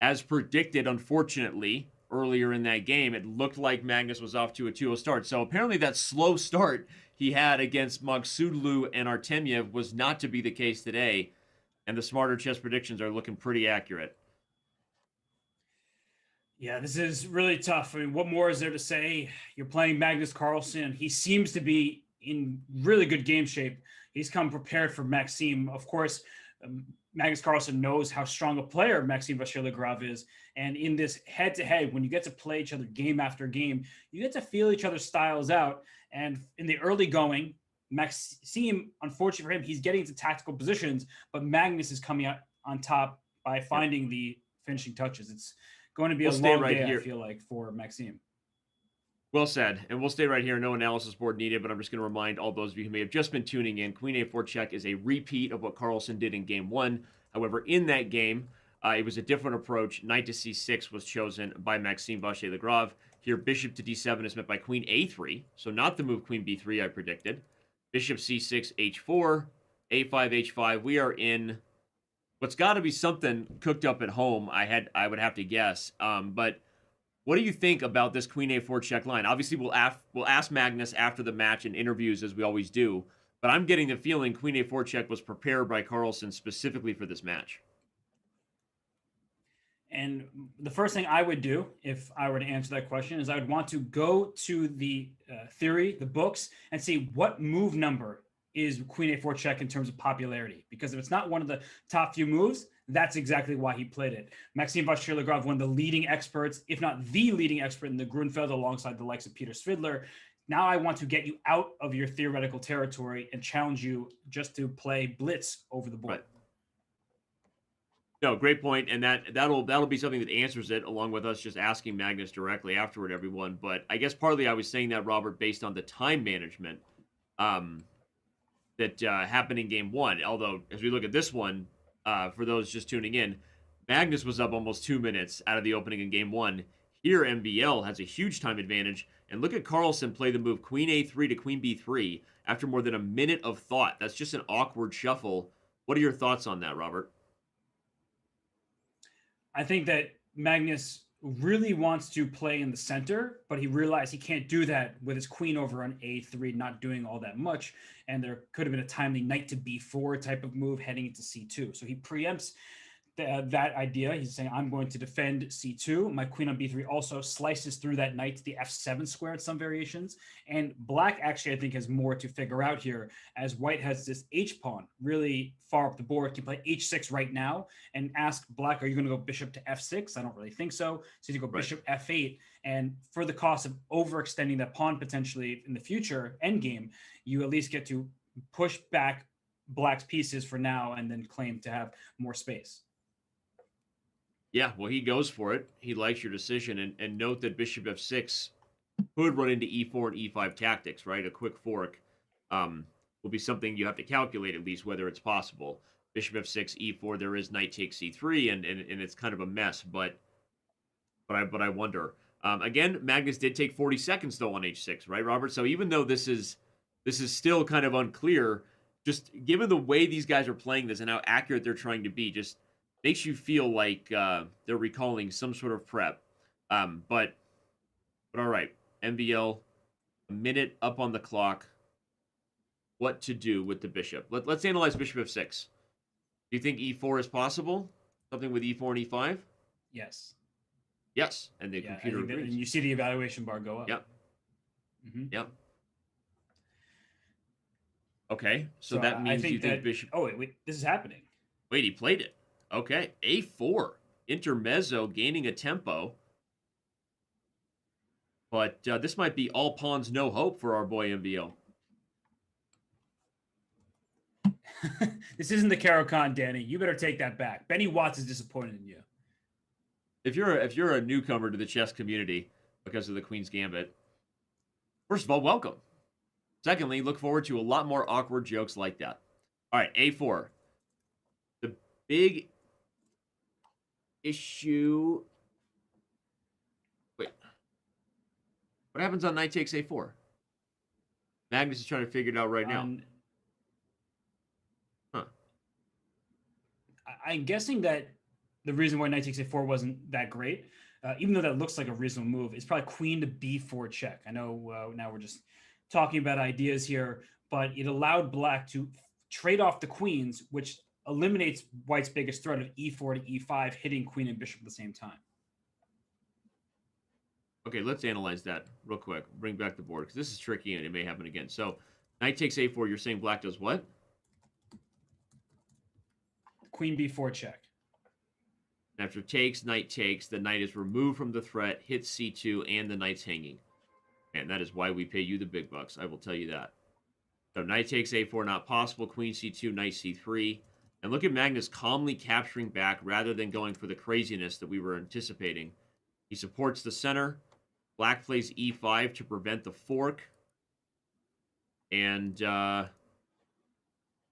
As predicted, unfortunately, earlier in that game, it looked like Magnus was off to a 2-0 start. So apparently that slow start he had against Magsudlu and Artemyev was not to be the case today. And the smarter chess predictions are looking pretty accurate. Yeah, this is really tough. I mean, what more is there to say? You're playing Magnus Carlsen. He seems to be in really good game shape. He's come prepared for Maxime. Of course, Magnus Carlsen knows how strong a player Maxime Vachier-Lagrave is. And in this head-to-head, when you get to play each other game after game, you get to feel each other's styles out. And in the early going, Maxime, unfortunately for him, he's getting into tactical positions, but Magnus is coming out on top by Yep. finding the finishing touches. It's going to be We'll a stay long right day, I here. feel like, for Maxime. Well said. And we'll stay right here. No analysis board needed, but I'm just going to remind all those of you who may have just been tuning in, Queen A4 check is a repeat of what Carlsen did in game one. However, in that game, it was a different approach. Knight to c6 was chosen by Maxime Vachier-Lagrave. Here, bishop to d7 is met by queen a3, so not the move queen b3 I predicted. Bishop c6, h4, a5, h5. We are in what's got to be something cooked up at home, I would have to guess. But what do you think about this queen a4 check line? Obviously, we'll ask Magnus after the match in interviews, as we always do. But I'm getting the feeling queen a4 check was prepared by Carlsen specifically for this match. And the first thing I would do if I were to answer that question is I would want to go to the theory, the books, and see what move number is queen a4 check in terms of popularity. Because if it's not one of the top few moves, that's exactly why he played it. Maxime Vachier-Lagrave, one of the leading experts, if not the leading expert in the Grunfeld, alongside the likes of Peter Svidler. Now I want to get you out of your theoretical territory and challenge you just to play blitz over the board. Right. No, great point, and that'll be something that answers it, along with us just asking Magnus directly afterward, everyone. But I guess partly I was saying that, Robert, based on the time management that happened in game one. Although, as we look at this one, for those just tuning in, Magnus was up almost 2 minutes out of the opening in game one. Here, MVL has a huge time advantage, and look at Carlsen play the move queen a3 to queen b3 after more than a minute of thought. That's just an awkward shuffle. What are your thoughts on that, Robert? I think that Magnus really wants to play in the center, but he realized he can't do that with his queen over on a3, not doing all that much. And there could have been a timely knight to b4 type of move heading into c2. So he preempts that idea. He's saying, I'm going to defend c2. My queen on b3 also slices through that knight to the f7 square in some variations. And black actually, I think, has more to figure out here, as white has this h pawn really far up the board. Can play h6 right now and ask black, are you going to go bishop to f6? I don't really think so. So you go bishop f8. And for the cost of overextending that pawn potentially in the future endgame, you at least get to push back black's pieces for now and then claim to have more space. Yeah, well, he goes for it. He likes your decision. And note that bishop f6 could run into e4 and e5 tactics, right? A quick fork will be something you have to calculate, at least, whether it's possible. Bishop f6, e4, there is knight takes c3, and it's kind of a mess, but I wonder. Again, Magnus did take 40 seconds, though, on h6, right, Robert? So even though this is still kind of unclear, just given the way these guys are playing this and how accurate they're trying to be, just makes you feel like they're recalling some sort of prep. But all right, MVL, a minute up on the clock. What to do with the bishop? Let's analyze bishop f6. Do you think e4 is possible? Something with e4 and e5? Yes. Yes, and the computer agrees. And you see the evaluation bar go up. Yep. Yep. Okay, so that means you think bishop... Oh, wait, this is happening. Wait, he played it. Okay, a4. Intermezzo gaining a tempo. But this might be all pawns, no hope for our boy MVL. This isn't the Caro-Kann, Danny. You better take that back. Benny Watts is disappointed in you. If you're a newcomer to the chess community because of the Queen's Gambit, first of all, welcome. Secondly, look forward to a lot more awkward jokes like that. All right, a4. The big issue... Wait. What happens on knight takes a4? Magnus is trying to figure it out right now. I'm guessing that the reason why knight takes a4 wasn't that great, even though that looks like a reasonable move, is probably queen to b4 check. I know now we're just talking about ideas here, but it allowed black to trade off the queens, which eliminates white's biggest threat of e4 to e5, hitting queen and bishop at the same time. Okay, let's analyze that real quick. Bring back the board because this is tricky and it may happen again. So, knight takes a4. You're saying black does what? Queen b4 check. After takes, knight takes. The knight is removed from the threat, hits c2, and the knight's hanging. And that is why we pay you the big bucks. I will tell you that. So, knight takes a4, not possible. Queen c2, knight c3. And look at Magnus calmly capturing back rather than going for the craziness that we were anticipating. He supports the center. Black plays e5 to prevent the fork. And, but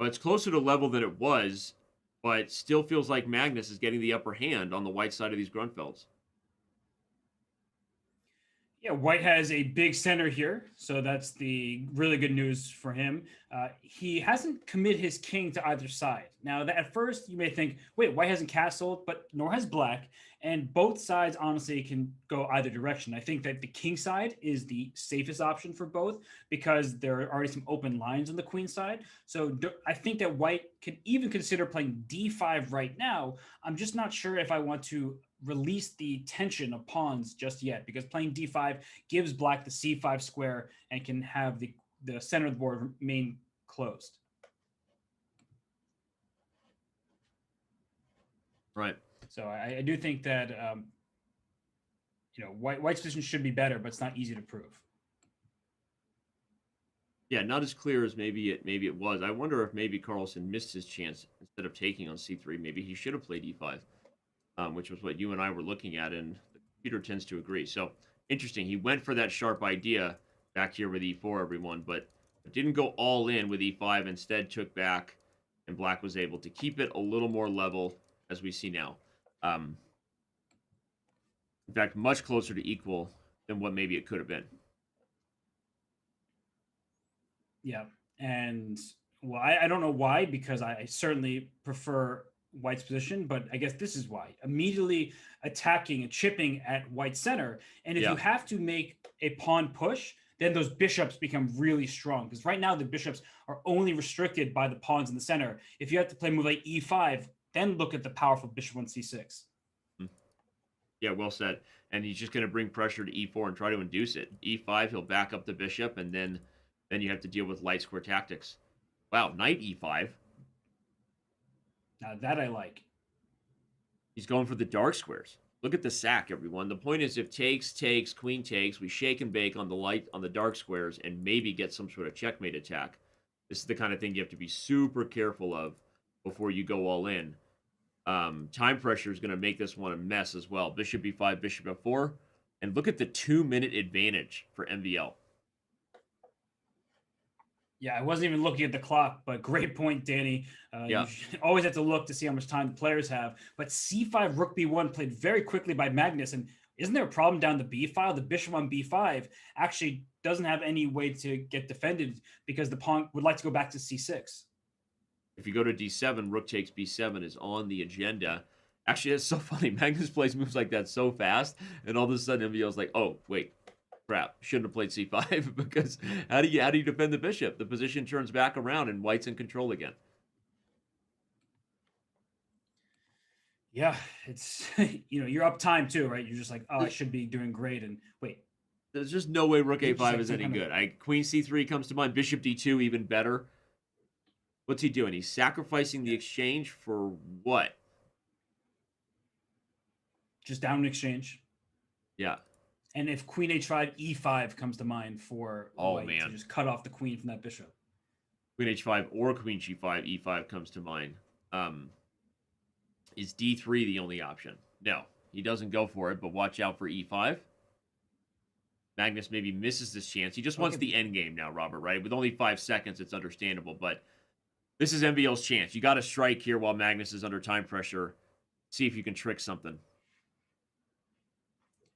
it's closer to level than it was, but still feels like Magnus is getting the upper hand on the white side of these Grunfelds. Yeah, white has a big center here, so that's the really good news for him. He hasn't committed his king to either side. Now, at first, you may think, wait, white hasn't castled, but nor has black, and both sides, honestly, can go either direction. I think that the king side is the safest option for both because there are already some open lines on the queen side. So I think that white could even consider playing d5 right now. I'm just not sure if I want to release the tension of pawns just yet, because playing d5 gives black the c5 square and can have the center of the board remain closed. Right. So I do think that white's position should be better, but it's not easy to prove. Yeah, not as clear as maybe it was. I wonder if maybe Carlsen missed his chance instead of taking on c3. Maybe he should have played e5. Which was what you and I were looking at, and the computer tends to agree. So, interesting. He went for that sharp idea back here with e4, everyone, but didn't go all in with e5. Instead, took back, and black was able to keep it a little more level, as we see now. In fact, much closer to equal than what maybe it could have been. Yeah, and well, I don't know why, because I certainly prefer white's position, but I guess this is why. Immediately attacking and chipping at white center. And if you have to make a pawn push, then those bishops become really strong. Because right now the bishops are only restricted by the pawns in the center. If you have to play a move like e5, then look at the powerful bishop on c6. Yeah, well said. And he's just going to bring pressure to e4 and try to induce it. e5, he'll back up the bishop, and then you have to deal with light square tactics. Wow, knight e5. Now that I like. He's going for the dark squares. Look at the sack, everyone. The point is, if takes, queen takes, we shake and bake on the dark squares and maybe get some sort of checkmate attack. This is the kind of thing you have to be super careful of before you go all in. Time pressure is going to make this one a mess as well. Bishop b5, bishop f4. And look at the 2-minute advantage for MVL. Yeah, I wasn't even looking at the clock, but great point, Danny. You always have to look to see how much time the players have. But c5, rook b1 played very quickly by Magnus. And isn't there a problem down the b file? The bishop on b5 actually doesn't have any way to get defended because the pawn would like to go back to c6. If you go to d7, rook takes b7 is on the agenda. Actually, it's so funny. Magnus plays moves like that so fast, and all of a sudden MVL's like, oh, wait. Crap, shouldn't have played c5 because how do you defend the bishop? The position turns back around and white's in control again. Yeah, it's you're up time too, right? You're just like, oh, I should be doing great, and wait. There's just no way rook a5 is any good. Queen c3 comes to mind. Bishop d2 even better. What's he doing? He's sacrificing the exchange for what? Just down an exchange. Yeah. And if queen h5, e5 comes to mind for white to just cut off the queen from that bishop. Queen h5 or queen g5, e5 comes to mind. Is d3 the only option? No, he doesn't go for it, but watch out for e5. Magnus maybe misses this chance. He just wants the end game now, Robert, right? With only 5 seconds, it's understandable, but this is MVL's chance. You got to strike here while Magnus is under time pressure. See if you can trick something.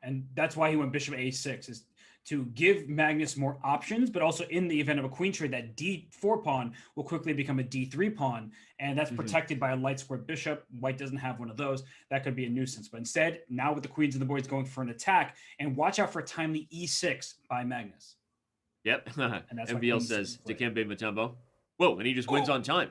And that's why he went bishop a6, is to give Magnus more options, but also in the event of a queen trade, that d4 pawn will quickly become a d3 pawn, and that's protected by a light squared bishop. White doesn't have one of those. That could be a nuisance. But instead, now with the queens and the boys going for an attack, and watch out for a timely e6 by Magnus. Yep. And that's why MVL queens says play. Dikembe Mutombo. Whoa, and he just wins on time.